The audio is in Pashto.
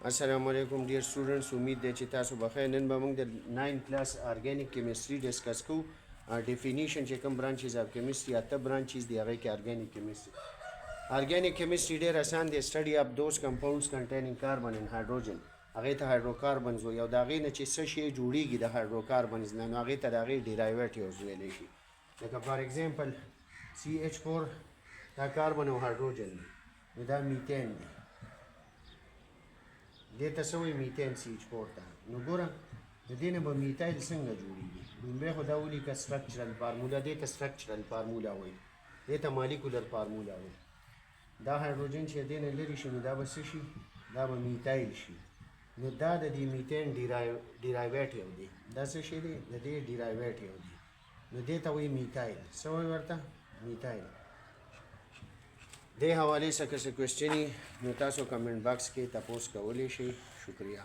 السلام علیکم ډیر سټوډنټس امید دی چې تاسو بخیر نن به موږ د 9 کلاس ارګینیک کیمستري ډیسکس کوو ډیفینیشن چې کوم برانچز اف کیمستري اته برانچز دی هغه کې ارګینیک کیمستري ډیر آسان دی سټډي اف دوز کمپاونډز کنټینینګ کاربن ان هایدروجن هغه ته هایدروکاربنز وي او دا غي نه چې څه شی جوړیږي د هایدروکاربنز نه هغه ته د غي ډیرایویټیوز ویل شي لکه فار ایگزامپل CH4 دا کاربن او هایدروجن دی دا میتین دی دې ته څه وایي میتین CH4 ته نو ګوره د دې نه به میتایل څنګه جوړېږي لومبی خو دا ولیکه سټرکچرل فارموله دې ته سټرکچرل فارموله وایي دې ته مالیکولر فارموله وایي دا هایدروجن چې دې نه لرې شي نو دا به څه شي دا به میتایل شي نو دا د دې میتین ډیرایویټیو دی دا څه شی دی د دې ډیرایویټیو دی نو دې ته وایي میتایل څه وایي ورته میتایل دې حوالې څخه څه کوېسچني نو تاسو کمنټ باکس کې تپوس کولی شئ شکریہ